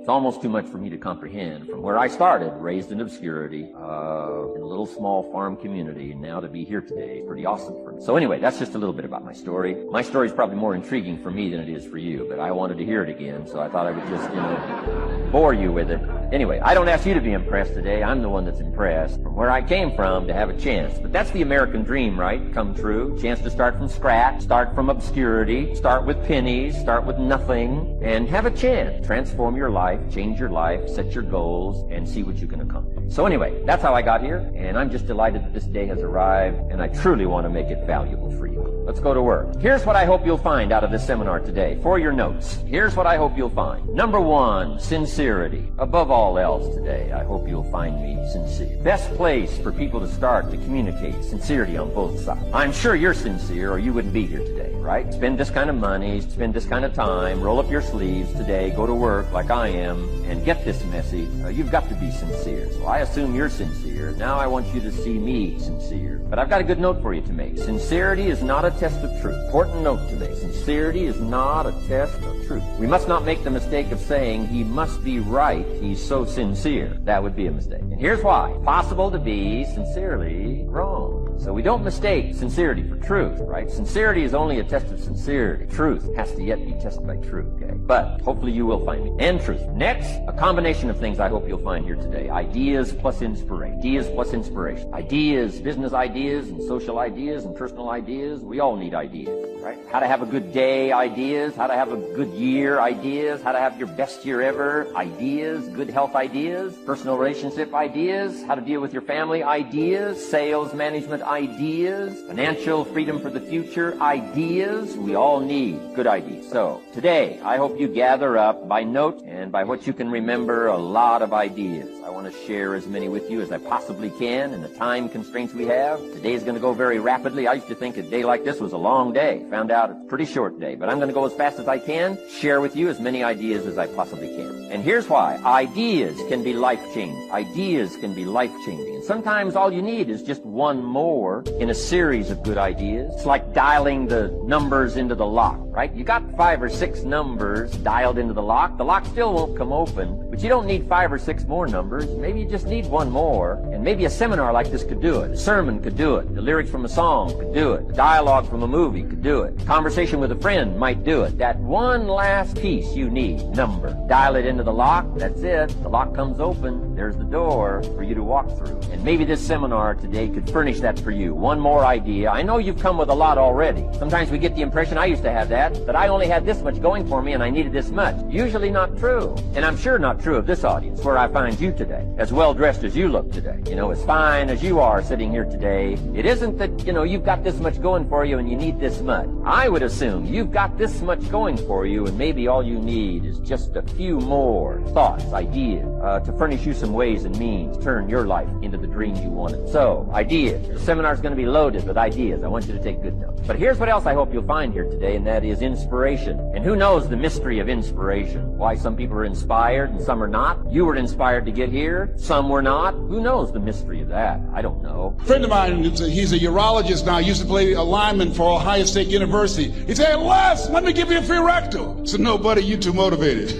It's almost too much for me to comprehend. From where I started, raised in obscurity, in a little small farm community, and now to be here today, pretty awesome for me. So anyway, that's just a little bit about my story. My story is probably more intriguing for me than it is for you, but I wanted to hear it again, so I thought I would just, bore you with it. Anyway, I don't ask you to be impressed today. I'm the one that's impressed from where I came from to have a chance. But that's the American dream, right? Come true. Chance to start from scratch, start from obscurity, start with pennies, start with nothing, and have a chance. Transform your life, change your life, set your goals, and see what you can accomplish. So anyway, that's how I got here, and I'm just delighted that this day has arrived, and I truly want to make it valuable for you. Let's go to work. Here's what I hope you'll find out of this seminar today. For your notes, here's what I hope you'll find. Number one, sincerity. Above all else today, I hope you'll find me sincere. Best place for people to start to communicate sincerity on both sides. I'm sure you're sincere or you wouldn't be here today, right? Spend this kind of money, spend this kind of time, roll up your sleeves today, go to work like I am, and get this message. You've got to be sincere. So I assume you're sincere. Now I want you to see me sincere. But I've got a good note for you to make. Sincerity is not a test of truth. Important note to make. Sincerity is not a test of truth. We must not make the mistake of saying he must be right. He's so sincere. That would be a mistake. And here's why. It's possible to be sincerely wrong. So we don't mistake sincerity for truth, right? Sincerity is only a test of sincerity. Truth has to yet be tested by truth, okay? But hopefully you will find me. And truth. Next, a combination of things I hope you'll find here today. Ideas plus inspiration. Ideas plus inspiration. Ideas, business ideas and social ideas and personal ideas. We all need ideas, right? How to have a good day ideas. How to have a good year ideas. How to have your best year ever ideas. Good health ideas. Personal relationship ideas. How to deal with your family ideas. Sales management ideas, financial freedom for the future ideas. We all need good ideas. So today, I hope you gather up by note and by what you can remember a lot of ideas. I want to share as many with you as I possibly can in the time constraints we have. Today is going to go very rapidly. I used to think a day like this was a long day. Found out it's a pretty short day, but I'm going to go as fast as I can, share with you as many ideas as I possibly can. And here's why. Ideas can be life-changing. Ideas can be life-changing. And sometimes all you need is just one more in a series of good ideas. It's like dialing the numbers into the lock, right? You got 5 or 6 numbers dialed into the lock. The lock still won't come open, but you don't need 5 or 6 more numbers. Maybe you just need one more. And maybe a seminar like this could do it. A sermon could do it. The lyrics from a song could do it. A dialogue from a movie could do it. A conversation with a friend might do it. That one last piece you need, number. Dial it into the lock. That's it. The lock comes open. There's the door for you to walk through. And maybe this seminar today could furnish that for you. One more idea. I know you've come with a lot already. Sometimes we get the impression, I used to have that I only had this much going for me and I needed this much. Usually not true. And I'm sure not true of this audience where I find you today. As well dressed as you look today. As fine as you are sitting here today. It isn't that, you've got this much going for you and you need this much. I would assume you've got this much going for you and maybe all you need is just a few more thoughts, ideas, to furnish you some ways and means to turn your life into the dream you wanted. So, ideas. The seminar's going to be loaded with ideas. I want you to take good notes. But here's what else I hope you'll find here today, and that is inspiration. And who knows the mystery of inspiration? Why some people are inspired and some are not? You were inspired to get here. Some were not. Who knows the mystery of that? I don't know. A friend of mine, he's a urologist now, used to play a lineman for Ohio State University. He said, Les, let me give you a free rectal. I said, no, buddy, you too motivated.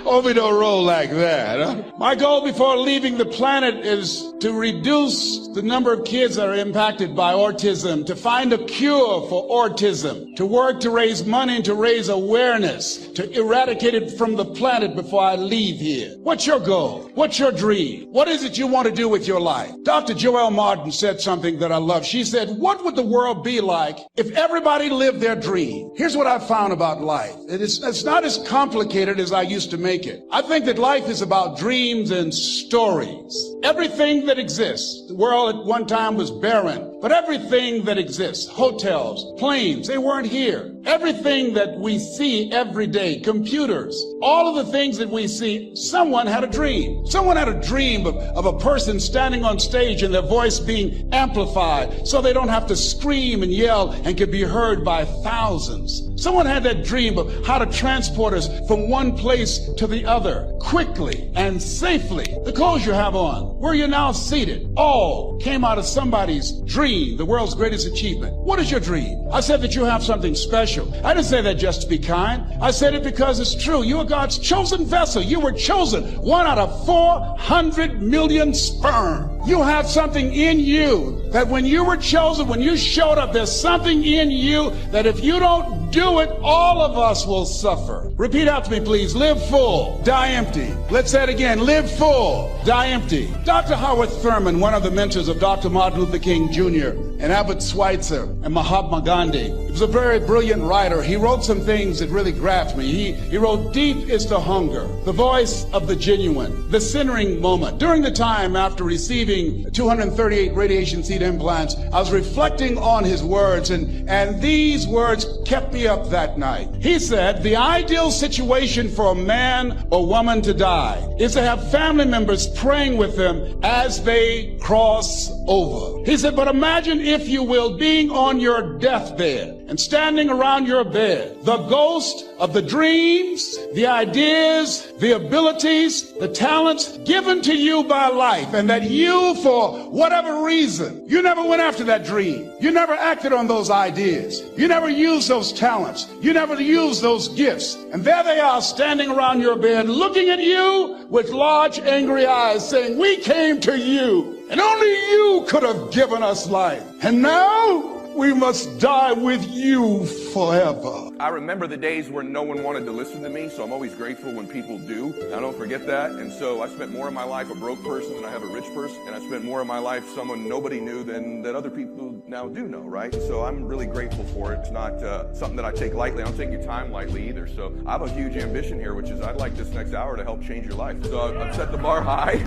Hope we don't roll like that, huh? My goal before leaving the planet is to reduce the number of kids that are impacted by autism, to find a cure for autism, to work to raise money and to raise awareness, to eradicate it from the planet before I leave here. What's your goal? What's your dream? What is it you want to do with your life? Dr. Joelle Martin said something that I love. She said, what would the world be like if everybody lived their dream? Here's what I found about life. It's not as complicated as I used to make it. I think that life is about dreams and stories. Everything that exists, the world at one time was barren, but everything that exists, hotels, planes, they weren't here. Everything that we see every day, computers, all of the things that we see, someone had a dream. Someone had a dream of a person standing on stage and their voice being amplified so they don't have to scream and yell and could be heard by thousands. Someone had that dream of how to transport us from one place to the other quickly and safely. The clothes you have on, where you're now seated, all came out of somebody's dream, the world's greatest achievement. What is your dream? I said that you have something special. I didn't say that just to be kind. I said it because it's true. You are God's chosen vessel. You were chosen, 1 out of 400 million sperm. You have something in you that when you were chosen, when you showed up, there's something in you that if you don't do it, all of us will suffer. Repeat after me, please. Live full, die empty. Let's say it again. Live full, die empty. Dr. Howard Thurman, one of the mentors of Dr. Martin Luther King Jr. and Albert Schweitzer and Mahatma Gandhi, he was a very brilliant writer. He wrote some things that really grabbed me. He wrote, "Deep is the hunger, the voice of the genuine, the centering moment." During the time after receiving 238 radiation seed implants, I was reflecting on his words, and these words kept me up that night. He said, the ideal situation for a man or woman to die is to have family members praying with them as they cross over. He said, but imagine, if you will, being on your deathbed and standing around your bed, the ghost of the dreams, the ideas, the abilities, the talents given to you by life, and that you, for whatever reason, you never went after that dream. You never acted on those ideas. You never used those talents. You never used those gifts. And there they are standing around your bed, looking at you with large, angry eyes, saying, we came to you, and only you could have given us life. And now we must die with you forever. I remember the days where no one wanted to listen to me, so I'm always grateful when people do. I don't forget that. And so I spent more of my life a broke person than I have a rich person. And I spent more of my life someone nobody knew than that other people now do know, right? So I'm really grateful for it. It's not something that I take lightly. I don't take your time lightly either. So I have a huge ambition here, which is I'd like this next hour to help change your life. So I've set the bar high.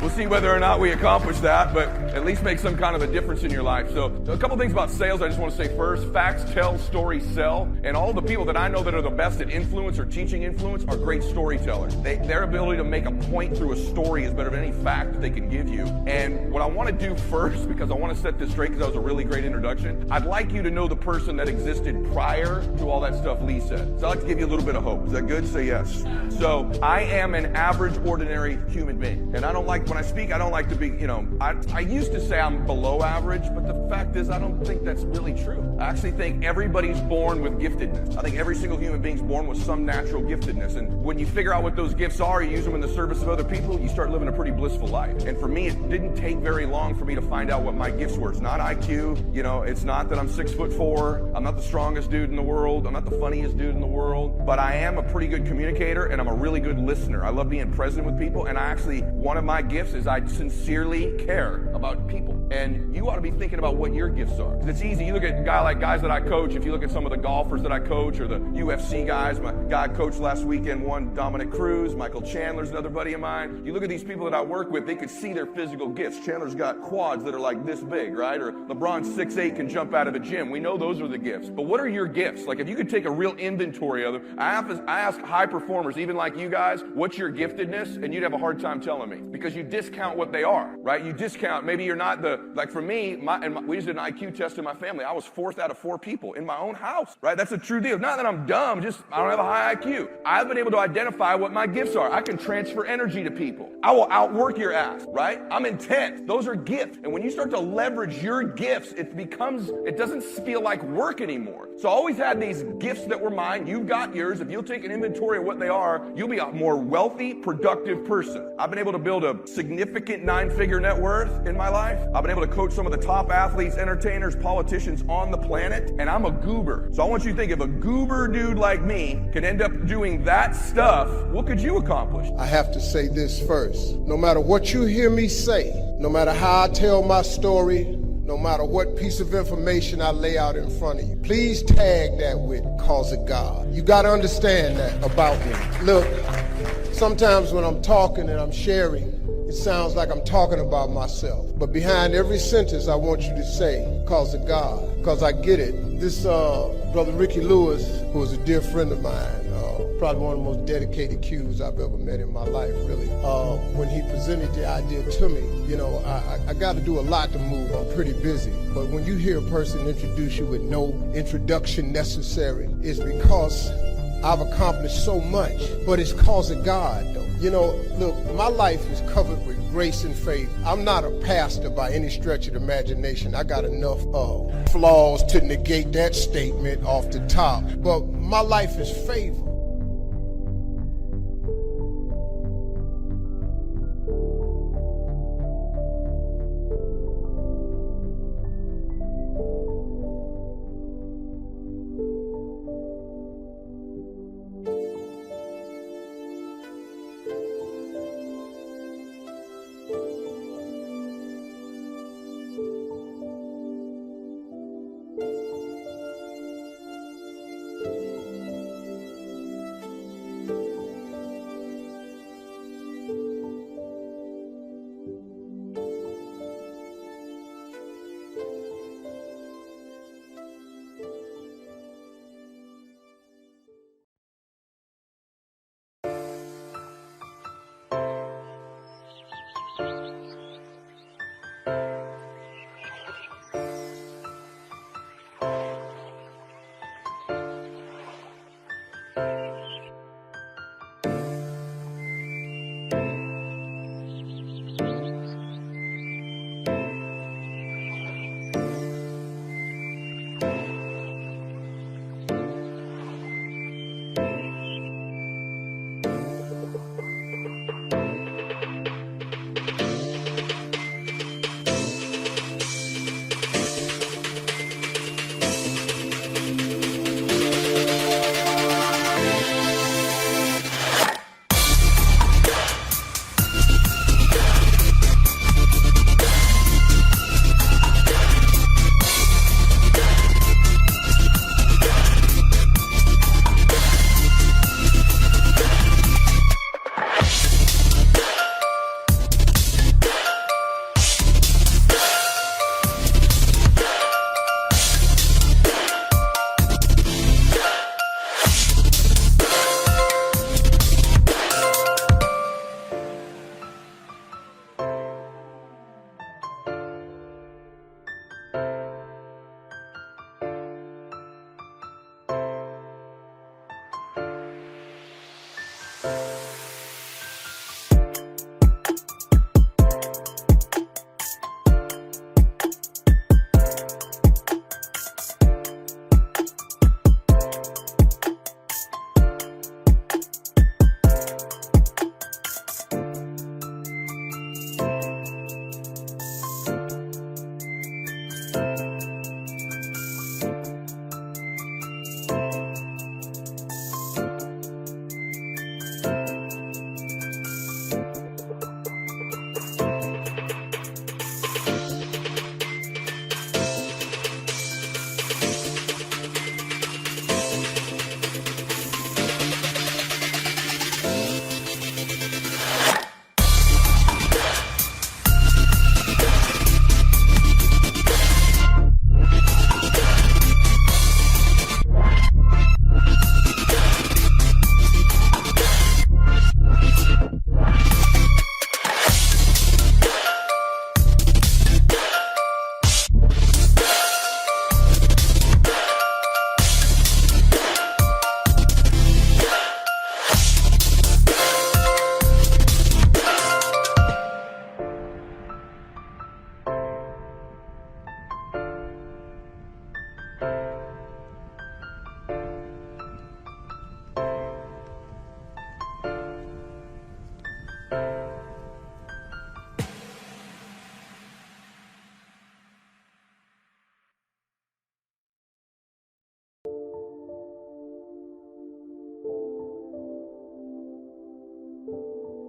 We'll see whether or not we accomplish that, but at least make some kind of a difference in your life. So a couple things about sales I just want to say first. Facts tell, stories sell. And all the people that I know that are the best at influence or teaching influence are great storytellers. Their ability to make a point through a story is better than any fact that they can give you. And what I want to do first, because I want to set this straight because that was a really great introduction, I'd like you to know the person that existed prior to all that stuff Lee said. So I'd like to give you a little bit of hope. Is that good? Say yes. So I am an average, ordinary human being. And I don't like, when I speak, I don't like to be, I used to say I'm below average, but the fact is I don't think that's really true. I actually think everybody's born with giftedness. I think every single human being's born with some natural giftedness. And when you figure out what those gifts are, you use them in the service of other people, you start living a pretty blissful life. And for me, it didn't take very long for me to find out what my gifts were. It's not IQ, it's not that I'm 6'4", I'm not the strongest dude in the world, I'm not the funniest dude in the world, but I am a pretty good communicator and I'm a really good listener. I love being present with people, and one of my gifts is I sincerely care about people. And you ought to be thinking about what your gifts are. It's easy. You look at guys that I coach, if you look at some of the golfers that I coach or the UFC guys, my guy I coached last weekend won, Dominic Cruz, Michael Chandler's another buddy of mine. You look at these people that I work with, they could see their physical gifts. Chandler's got quads that are like this big, right? Or LeBron's 6'8", can jump out of the gym. We know those are the gifts. But what are your gifts? Like if you could take a real inventory of them, I ask high performers, even like you guys, what's your giftedness? And you'd have a hard time telling me because you discount what they are, right? You discount, maybe you're not like for me, we just did an IQ test in my family. I was 4th out of 4 people in my own house, right? That's a true deal. Not that I'm dumb, just I don't have a high IQ. I've been able to identify what my gifts are. I can transfer energy to people. I will outwork your ass, right? I'm intense. Those are gifts. And when you start to leverage your gifts, it doesn't feel like work anymore. So I always had these gifts that were mine. You've got yours. If you'll take an inventory of what they are, you'll be a more wealthy, productive person. I've been able to build a significant 9-figure net worth in my life. I've been able to coach some of the top athletes, entertainers, politicians on the planet, and I'm a goober. So I want you to think, if a goober dude like me can end up doing that stuff, what could you accomplish? I have to say this first. No matter what you hear me say, no matter how I tell my story, no matter what piece of information I lay out in front of you, please tag that with "cause of God." You got to understand that about me. Look, sometimes when I'm talking and I'm sharing, it sounds like I'm talking about myself. But behind every sentence, I want you to say, "cause of God," because I get it. This brother Ricky Lewis, who is a dear friend of mine, probably one of the most dedicated Qs I've ever met in my life, really. When he presented the idea to me, you know, I got to do a lot to move. I'm pretty busy. But when you hear a person introduce you with no introduction necessary, it's because I've accomplished so much, but it's cause of God, though. You know, look, my life is covered with grace and faith. I'm not a pastor by any stretch of the imagination. I got enough flaws to negate that statement off the top. But my life is favor.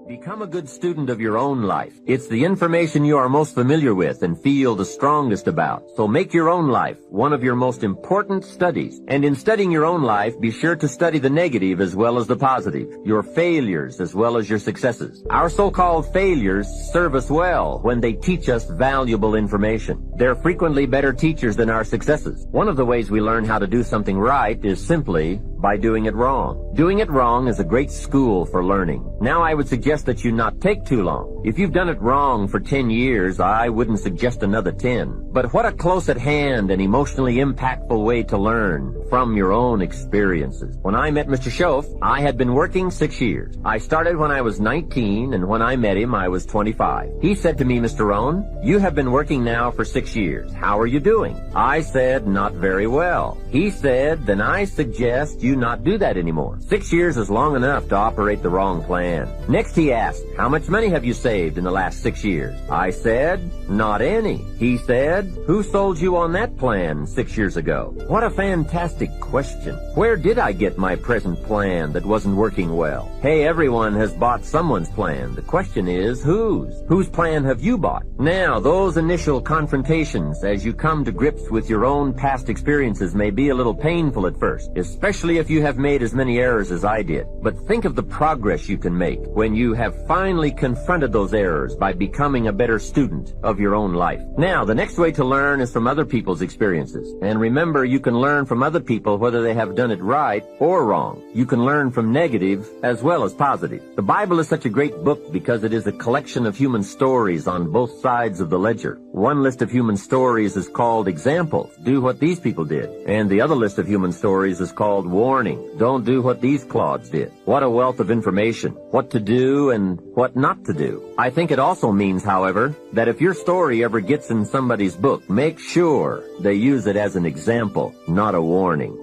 Become a good student of your own life. It's the information you are most familiar with and feel the strongest about. So make your own life one of your most important studies. And in studying your own life, be sure to study the negative as well as the positive, your failures as well as your successes. Our so-called failures serve us well when they teach us valuable information. They're frequently better teachers than our successes. One of the ways we learn how to do something right is simply By doing it wrong. Doing it wrong is a great school for learning. Now I would suggest that you not take too long. If you've done it wrong for 10 years, I wouldn't suggest another 10. But what a close at hand and emotionally impactful way to learn from your own experiences. When I met Mr. Schoaf, I had been working 6 years. I started when I was 19, and when I met him, I was 25. He said to me, Mr. Rohn, you have been working now for 6 years. How are you doing? I said, not very well. He said, then I suggest you not do that anymore. 6 years is long enough to operate the wrong plan. Next he asked, how much money have you saved in the last 6 years? I said, not any. He said, who sold you on that plan 6 years ago? What a fantastic question. Where did I get my present plan that wasn't working well? Hey, everyone has bought someone's plan. The question is, whose? Whose plan have you bought? Now, those initial confrontations as you come to grips with your own past experiences may be a little painful at first, especially if you have made as many errors as I did. But think of the progress you can make when you have finally confronted those errors by becoming a better student of your own life. Now, the next way to learn is from other people's experiences. And remember, you can learn from other people whether they have done it right or wrong. You can learn from negative as well as positive. The Bible is such a great book because it is a collection of human stories on both sides of the ledger. One list of human stories is called examples. Do what these people did. And the other list of human stories is called warning. Don't do what these clods did. What a wealth of information. What to do and what not to do. I think it also means, however, that if your story ever gets in somebody's book, make sure they use it as an example, not a warning.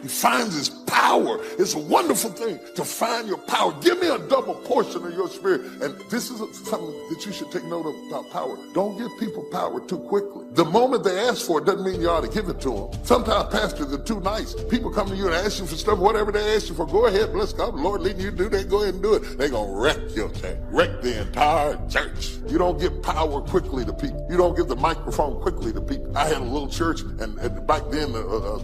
He finds his power. It's a wonderful thing to find your power. Give me a double portion of your spirit. And this is something that you should take note of about power. Don't give people power too quickly. The moment they ask for it doesn't mean you ought to give it to them. Sometimes pastors are too nice. People come to you and ask you for stuff, whatever they ask you for, go ahead, bless God, the Lord leading you to do that, go ahead and do it. They're going to wreck your thing, wreck the entire church. You don't give power quickly to people. You don't give the microphone quickly to people. I had a little church, and back then,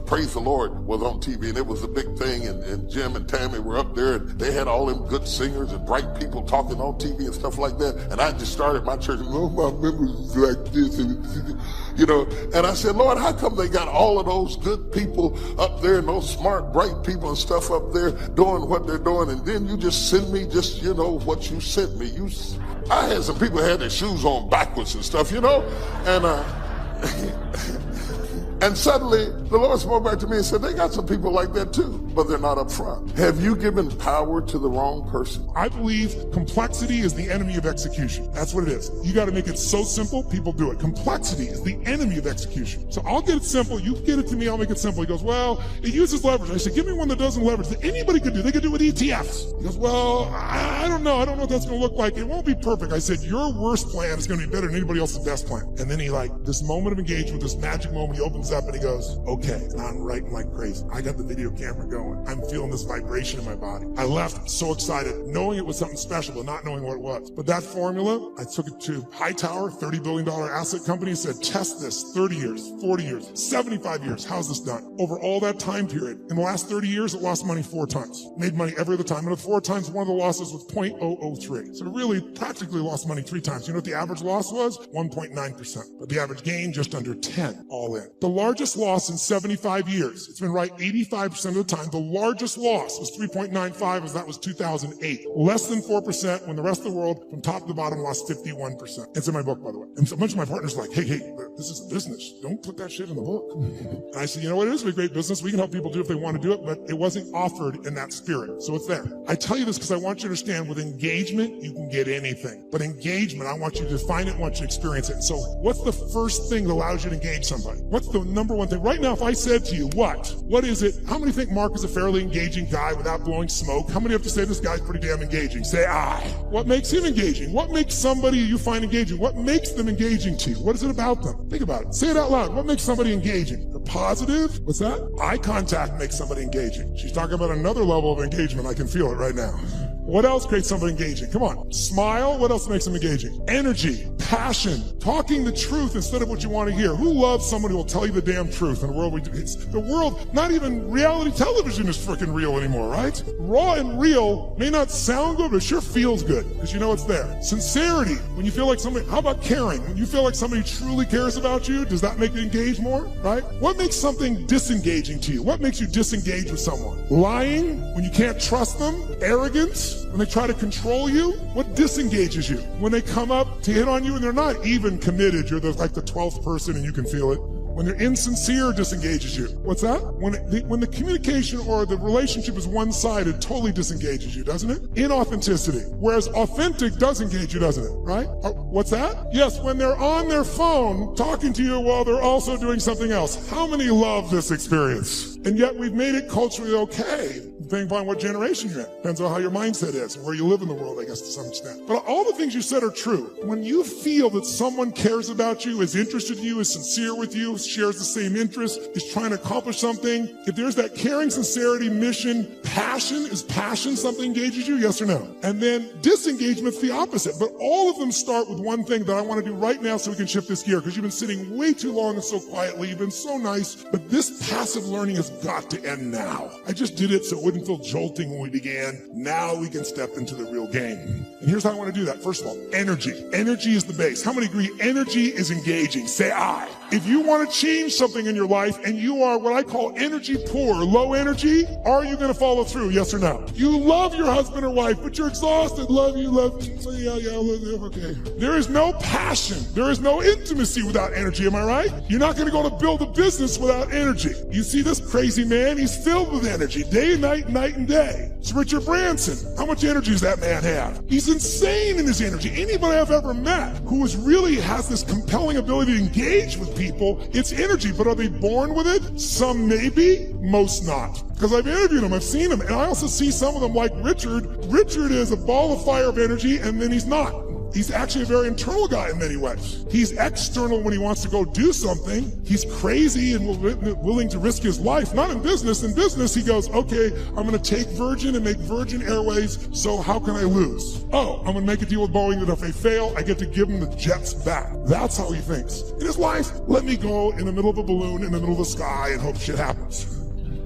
Praise the Lord was on TV, and it was a big thing, and Jim and Tammy were up there, and they had all them good singers and bright people talking on TV and stuff like that, and I just started my church, and oh, my members is like this, and, you know, and I said, Lord, how come they got all of those good people up there and those smart, bright people and stuff up there doing what they're doing, and then you just send me just, you know, what you sent me. I had some people had their shoes on backwards and stuff, you know, and and suddenly the Lord spoke back to me and said, they got some people like that too, but they're not up front. Have you given power to the wrong person? I believe complexity is the enemy of execution. That's what it is. You got to make it so simple, people do it. Complexity is the enemy of execution. So I'll get it simple. You get it to me, I'll make it simple. He goes, well, it uses leverage. I said, give me one that doesn't leverage that anybody could do. They could do it with ETFs. He goes, well, I don't know. I don't know what that's going to look like. It won't be perfect. I said, your worst plan is going to be better than anybody else's best plan. And then he this moment of engagement, this magic moment, he opens up and he goes, okay. And I'm writing like crazy. I got the video camera going. I'm feeling this vibration in my body. I left so excited, knowing it was something special, but not knowing what it was. But that formula, I took it to Hightower, $30 billion asset company, said, test this 30 years, 40 years, 75 years. How's this done? Over all that time period, in the last 30 years, it lost money 4 times. Made money every other time. And the 4 times, one of the losses was 0.003. So it really practically lost money 3 times. You know what the average loss was? 1.9%. But the average gain, just under 10, all in. The largest loss in 75 years, it's been right 85% of the time, the largest loss was 3.95, as that was 2008. Less than 4% when the rest of the world, from top to bottom, lost 51%. It's in my book, by the way. And so a bunch of my partners are like, hey, this is a business. Don't put that shit in the book. And I said, you know what? It is a great business. We can help people do it if they want to do it, but it wasn't offered in that spirit. So it's there. I tell you this because I want you to understand with engagement, you can get anything. But engagement, I want you to define it, I want you to experience it. So what's the first thing that allows you to engage somebody? What's the number one thing? Right now, if I said to you, what is it? How many think Mark is a fairly engaging guy without blowing smoke? How many have to say this guy's pretty damn engaging? Say I. What makes him engaging? What makes somebody you find engaging? What makes them engaging to you? What is it about them? Think about it. Say it out loud. What makes somebody engaging? They're positive? What's that? Eye contact makes somebody engaging. She's talking about another level of engagement. I can feel it right now. What else creates somebody engaging? Come on. Smile. What else makes them engaging? Energy. passion, talking the truth instead of what you want to hear. Who loves someone who will tell you the damn truth in a world the world, not even reality television is freaking real anymore, right? Raw and real may not sound good, but it sure feels good because you know it's there. Sincerity, when you feel like somebody, how about caring? When you feel like somebody truly cares about you, does that make you engage more, right? What makes something disengaging to you? What makes you disengage with someone? Lying, when you can't trust them? Arrogance, when they try to control you? What disengages you? When they come up to hit on you and they're not even committed, you're like the 12th person and you can feel it. When they're insincere, disengages you. What's that? When the communication or the relationship is one-sided, totally disengages you, doesn't it? Inauthenticity. Whereas authentic does engage you, doesn't it? Right? What's that? Yes, when they're on their phone talking to you while they're also doing something else. How many love this experience? And yet we've made it culturally okay, depending upon what generation you're in. Depends on how your mindset is and where you live in the world, I guess, to some extent. But all the things you said are true. When you feel that someone cares about you, is interested in you, is sincere with you, shares the same interest, is trying to accomplish something, if there's that caring, sincerity, mission, passion, is passion something engages you? Yes or no? And then disengagement's the opposite. But all of them start with one thing that I want to do right now so we can shift this gear, because you've been sitting way too long and so quietly. You've been so nice. But this passive learning has got to end now. I just did it so it wouldn't feel jolting when we began. Now we can step into the real game. And here's how I want to do that. First of all, energy. Energy is the base. How many agree energy is engaging? Say I. If you want to change something in your life and you are what I call energy poor, low energy, are you going to follow through? Yes or no? You love your husband or wife, but you're exhausted. Love you. Yeah, okay. There is no passion. There is no intimacy without energy. Am I right? You're not going to go to build a business without energy. You see this crazy man? He's filled with energy, day and night and day. It's Richard Branson. How much energy does that man have? He's insane in his energy. Anybody I've ever met who really has this compelling ability to engage with people, it's energy. But are they born with it? Some maybe, most not. Because I've interviewed them, I've seen them, and I also see some of them like Richard. Richard is a ball of fire of energy, and then he's not. He's actually a very internal guy in many ways. He's external when he wants to go do something. He's crazy and willing to risk his life. Not in business. In business, he goes, okay, I'm going to take Virgin and make Virgin Airways, so how can I lose? Oh, I'm going to make a deal with Boeing that if I fail, I get to give them the jets back. That's how he thinks. In his life, let me go in the middle of a balloon in the middle of the sky and hope shit happens.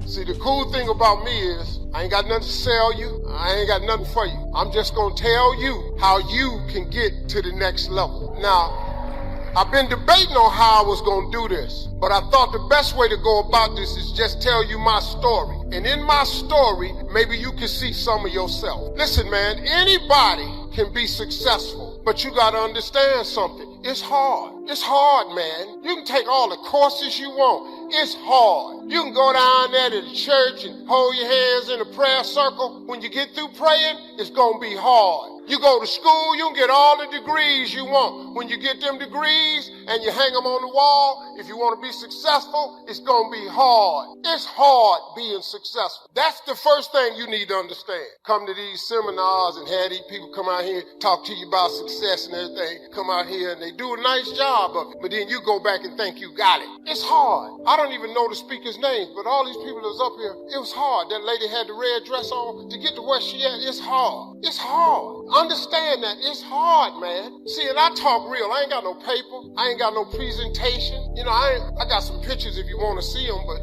See, the cool thing about me is I ain't got nothing to sell you. I ain't got nothing for you. I'm just going to tell you how you can get to the next level. Now, I've been debating on how I was going to do this, but I thought the best way to go about this is just tell you my story. And in my story, maybe you can see some of yourself. Listen, man, anybody can be successful, but you got to understand something. It's hard. It's hard, man. You can take all the courses you want. It's hard. You can go down there to the church and hold your hands in a prayer circle. When you get through praying, it's going to be hard. You go to school, you can get all the degrees you want. When you get them degrees and you hang them on the wall, if you want to be successful, it's going to be hard. It's hard being successful. That's the first thing you need to understand. Come to these seminars and have these people come out here, talk to you about success and everything. Come out here and they do a nice job of it, but then you go back and think you got it. It's hard. I don't even know the speakers' names, but all these people that's up here, it was hard. That lady had the red dress on to get to where she at. It's hard. It's hard. Understand that. It's hard, man. See, and I talk real. I ain't got no paper. I ain't got no presentation. You know, I got some pictures if you want to see them, but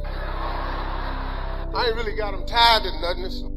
I ain't really got them tied to nothing.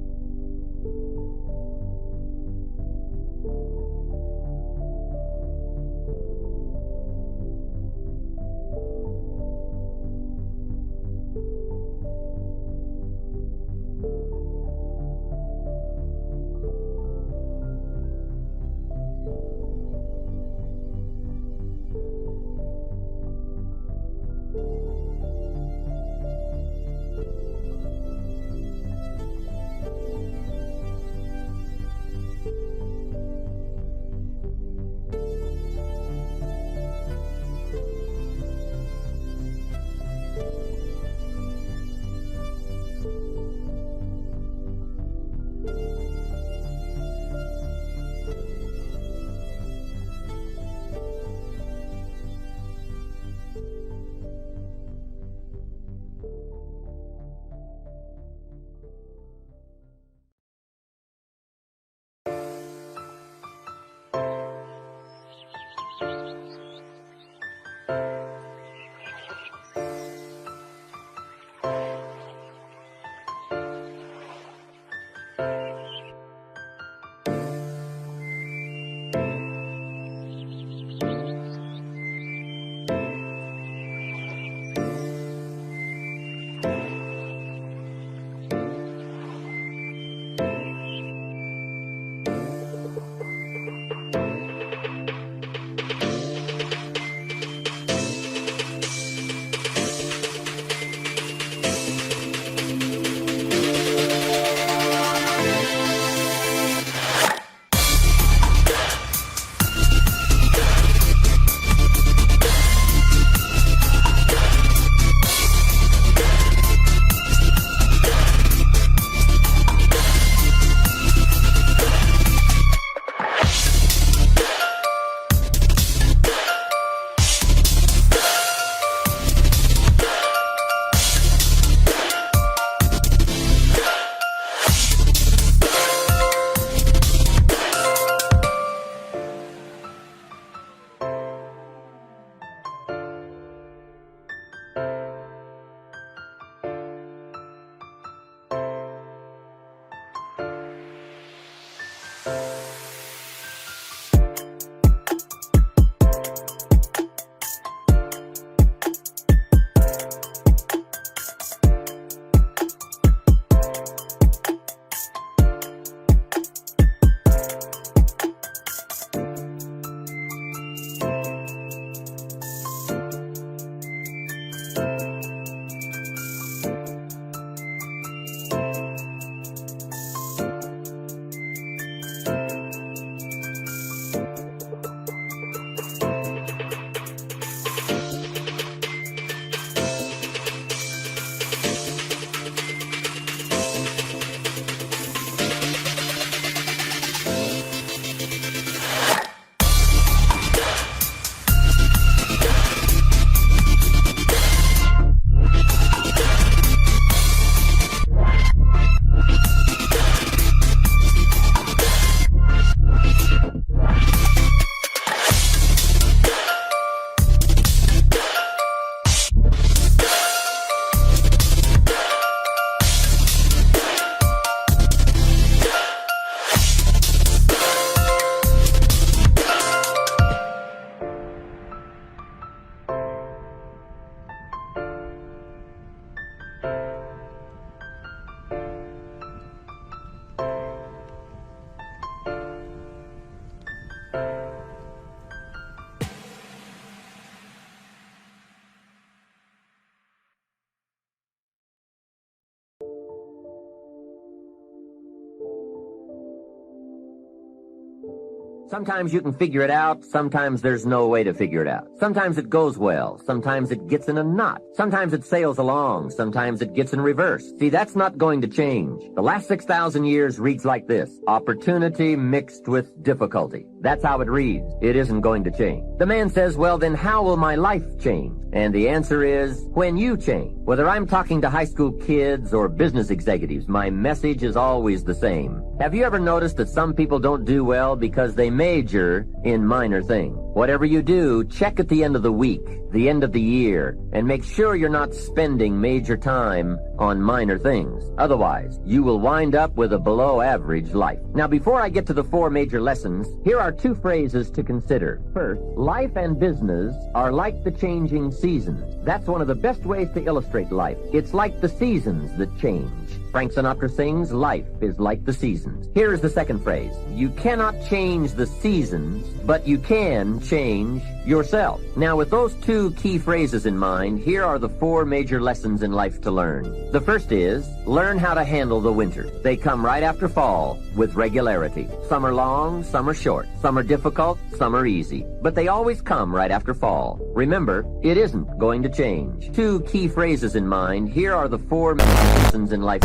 Sometimes you can figure it out, sometimes there's no way to figure it out. Sometimes it goes well, sometimes it gets in a knot. Sometimes it sails along, sometimes it gets in reverse. See, that's not going to change. The last 6,000 years reads like this: opportunity mixed with difficulty. That's how it reads. It isn't going to change. The man says, well, then how will my life change? And the answer is, when you change. Whether I'm talking to high school kids or business executives, my message is always the same. Have you ever noticed that some people don't do well because they major in minor things? Whatever you do, check at the end of the week, the end of the year, and make sure you're not spending major time on minor things. Otherwise, you will wind up with a below-average life. Now, before I get to the 4 major lessons, here are 2 phrases to consider. First, life and business are like the changing seasons. That's one of the best ways to illustrate life. It's like the seasons that change. Frank Sinatra sings, life is like the seasons. Here is the second phrase. You cannot change the seasons, but you can change yourself. Now, with those 2 key phrases in mind, here are the 4 major lessons in life to learn. The first is, learn how to handle the winter. They come right after fall with regularity. Some are long, some are short. Some are difficult, some are easy. But they always come right after fall. Remember, it isn't going to change. 2 key phrases in mind, here are the 4 major lessons in life.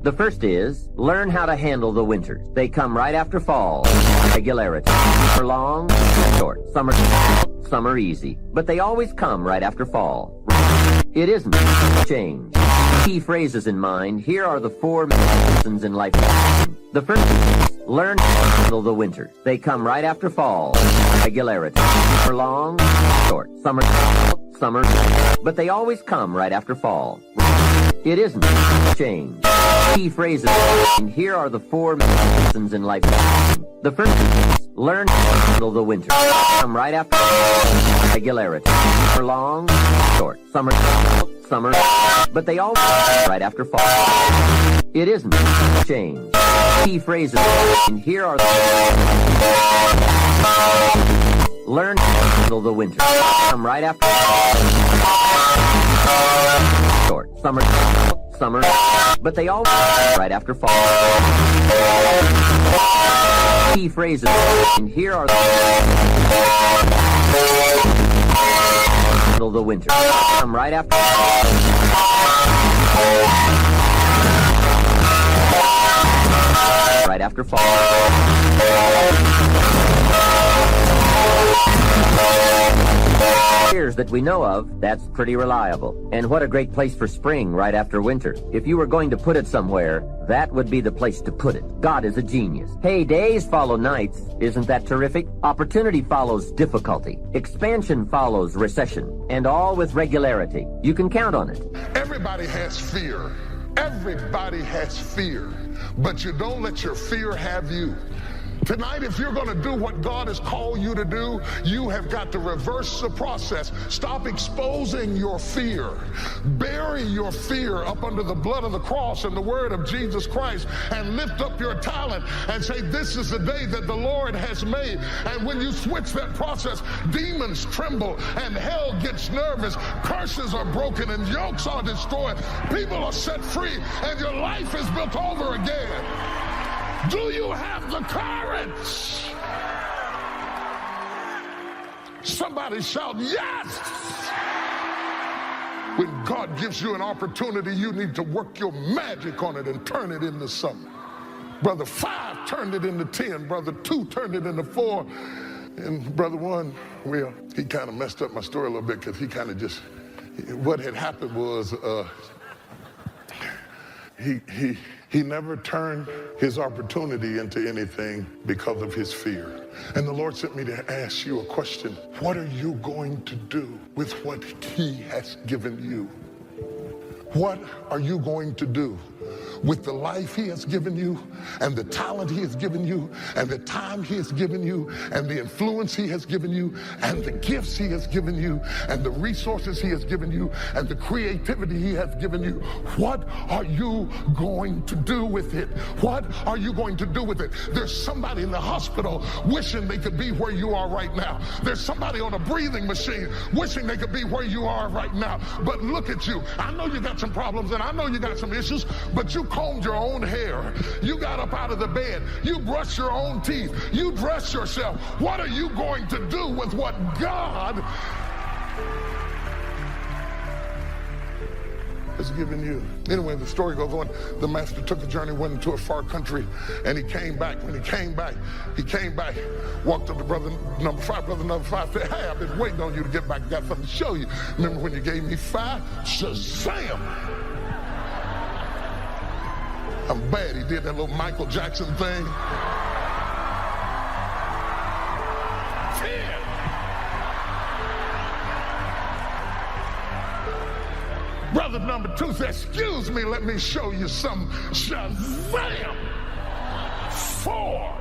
The first is, learn how to handle the winters. They come right after fall. Regularity. Some are long, short. Some are easy. But they always come right after fall. It isn't change. Key phrases in mind, here are the 4 lessons in life. The first is, learn how to handle the winters. They come right after fall. Regularity. Some are long, short. Some are, but they always come right after fall. It isn't change. Key phrases, and here are the 4 lessons in life. The first is, learn how to handle the winter. Come right after regularity. For long, short. Summer, but they all right after fall. It isn't change. Key phrases, and here are the learn to handle the winter. Come right after short. Summer, but they all right after fall. Key phrases, and here are the handle the winter. Come right after right after fall. Years that we know of, that's pretty reliable. And what a great place for spring right after winter. If you were going to put it somewhere, that would be the place to put it. God is a genius. Hey, days follow nights. Isn't that terrific? Opportunity follows difficulty. Expansion follows recession. And all with regularity. You can count on it. Everybody has fear. Everybody has fear. But you don't let your fear have you. Tonight, if you're going to do what God has called you to do, you have got to reverse the process. Stop exposing your fear. Bury your fear up under the blood of the cross and the word of Jesus Christ, and lift up your talent and say, this is the day that the Lord has made. And when you switch that process, demons tremble and hell gets nervous. Curses are broken and yokes are destroyed. People are set free and your life is built over again. Do you have the courage? Somebody shout, yes! When God gives you an opportunity, you need to work your magic on it and turn it into something. Brother 5 turned it into 10. Brother 2 turned it into 4. And Brother 1, well, he kind of messed up my story a little bit because he kind of just, what had happened was he never turned his opportunity into anything because of his fear. And the Lord sent me to ask you a question. What are you going to do with what he has given you? What are you going to do with the life he has given you, and the talent he has given you, and the time he has given you, and the influence he has given you, and the gifts he has given you, and the resources he has given you, and the creativity he has given you? What are you going to do with it? What are you going to do with it? There's somebody in the hospital wishing they could be where you are right now. There's somebody on a breathing machine wishing they could be where you are right now. But look at you. I know you got some problems, and I know you got some issues, but you combed your own hair. You got up out of the bed. You brushed your own teeth. You dressed yourself. What are you going to do with what God has given you? Anyway, the story goes on. The master took a journey, went into a far country, and he came back. When he came back, walked up to brother number 5. Brother number 5 said, hey, I've been waiting on you to get back. Got something to show you. Remember when you gave me 5? Shazam! I'm bad. He did that little Michael Jackson thing. 10. Brother number 2 said, excuse me, let me show you some. Shazam! 4.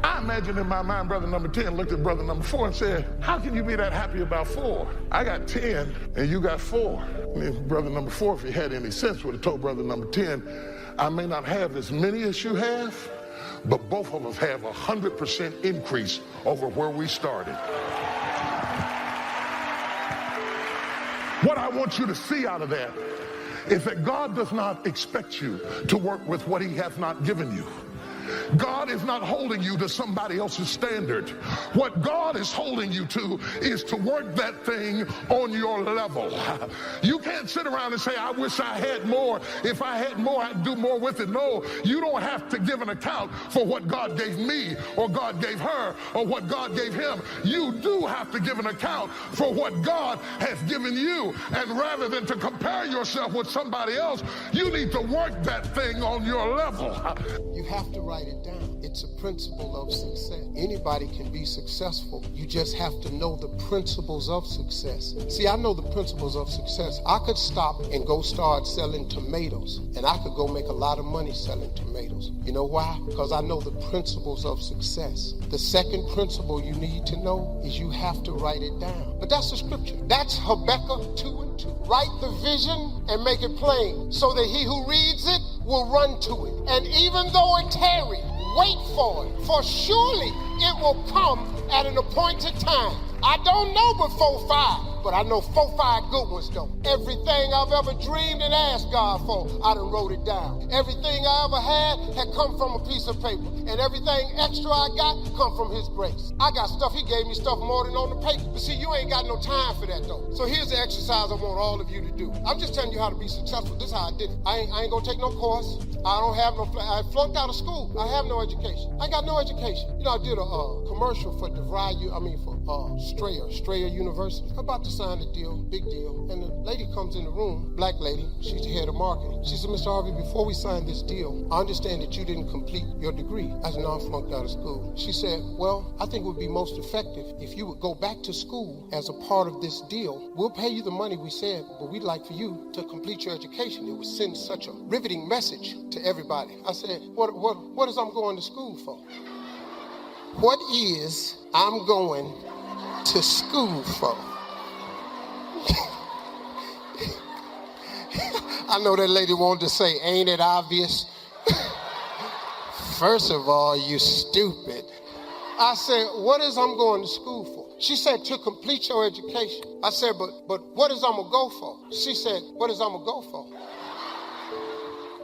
I imagine in my mind, brother number 10 looked at brother number 4 and said, how can you be that happy about 4? I got 10 and you got 4. And then brother number 4, if he had any sense, would have told brother number 10, I may not have as many as you have, but both of us have 100% increase over where we started. What I want you to see out of that is that God does not expect you to work with what he has not given you. God is not holding you to somebody else's standard. What God is holding you to is to work that thing on your level. You can't sit around and say, I wish I had more. If I had more, I'd do more with it. No, you don't have to give an account for what God gave me or God gave her or what God gave him. You do have to give an account for what God has given you. And rather than to compare yourself with somebody else, you need to work that thing on your level. You have to write it down. It's a principle of success. Anybody can be successful. You just have to know the principles of success. See, I know the principles of success. I could stop and go start selling tomatoes, and I could go make a lot of money selling tomatoes. You know why? Because I know the principles of success. The second principle you need to know is you have to write it down. But that's the scripture. That's Habakkuk 2:2. Write the vision and make it plain, so that he who reads it will run to it. And even though it tarry, wait for it, for surely it will come at an appointed time. I don't know but 4-5, but I know 4-5 good ones though. Everything I've ever dreamed and asked God for, I done wrote it down. Everything I ever had come from a piece of paper, and everything extra I got come from his grace. I got stuff, he gave me stuff more than on the paper. But see, you ain't got no time for that though. So here's the exercise I want all of you to do. I'm just telling you how to be successful. This is how I did it. I ain't gonna take no course. I don't have no, I flunked out of school. I have no education. I got no education. You know, I did a commercial for Strayer University. I'm about to sign a deal, big deal. And the lady comes in the room, black lady, she's the head of marketing. She said, Mr. Harvey, before we sign this deal, I understand that you didn't complete your degree. I said, no, I flunked out of school. She said, well, I think it would be most effective if you would go back to school as a part of this deal. We'll pay you the money we said, but we'd like for you to complete your education. It would send such a riveting message to everybody. I said, what is I'm going to school for? What is I'm going to school for? I know that lady wanted to say, ain't it obvious? First of all, you stupid. I said, what is I'm going to school for? She said, to complete your education. I said, but what is I'm going to go for? She said, what is I'm going to go for?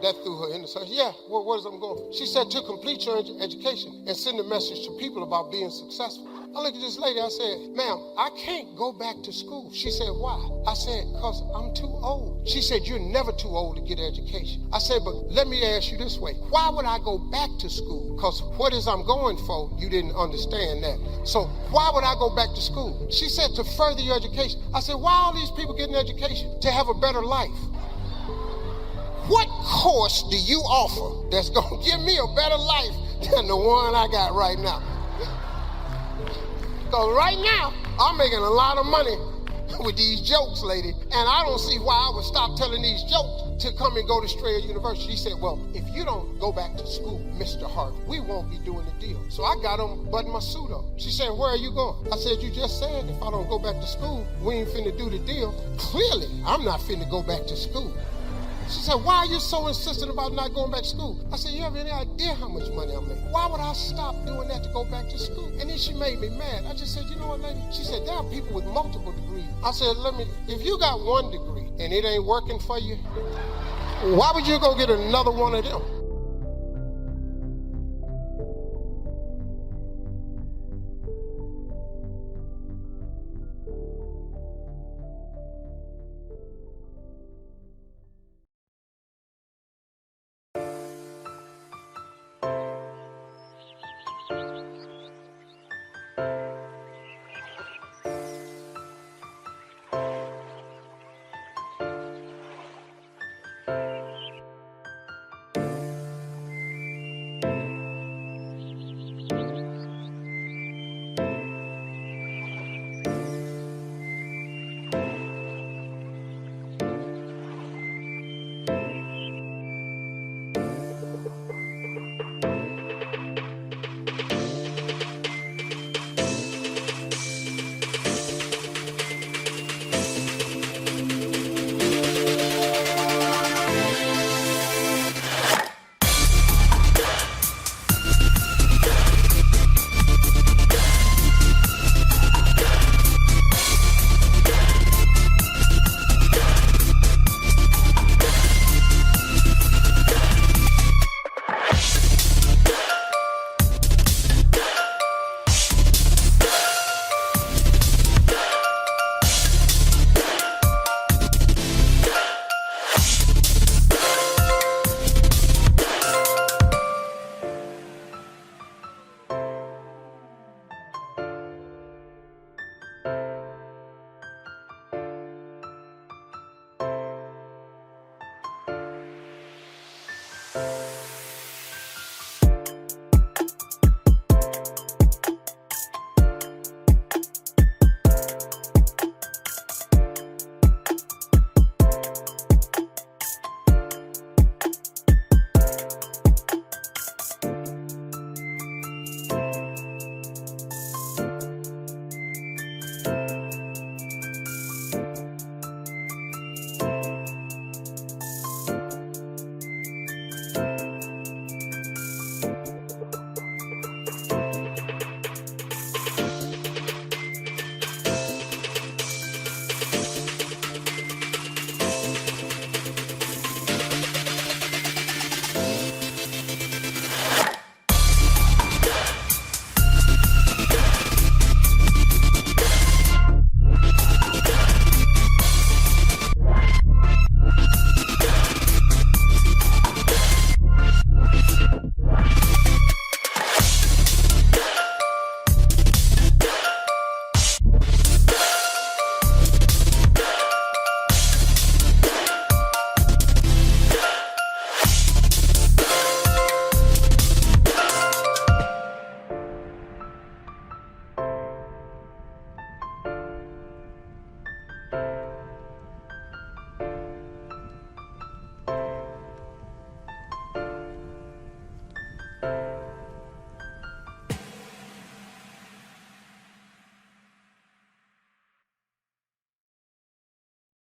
That threw her in the circle. Yeah, what is I'm going for? She said, to complete your education and send a message to people about being successful. I looked at this lady, I said, ma'am, I can't go back to school. She said, why? I said, because I'm too old. She said, you're never too old to get education. I said, but let me ask you this way. Why would I go back to school? Because what is I'm going for, you didn't understand that. So why would I go back to school? She said, to further your education. I said, why are all these people getting education? To have a better life. What course do you offer that's going to give me a better life than the one I got right now? Because right now, I'm making a lot of money with these jokes, lady, and I don't see why I would stop telling these jokes to come and go to Strayer University. She said, well, if you don't go back to school, Mr. Harvey, we won't be doing the deal. So I got on button my suit up. She said, where are you going? I said, you just said if I don't go back to school, we ain't finna do the deal. Clearly, I'm not finna go back to school. She said, why are you so insistent about not going back to school? I said, you have any idea how much money I'm making? Why would I stop doing that to go back to school? And then she made me mad. I just said, you know what, lady? She said, there are people with multiple degrees. I said, if you got one degree and it ain't working for you, Why would you go get another one of them?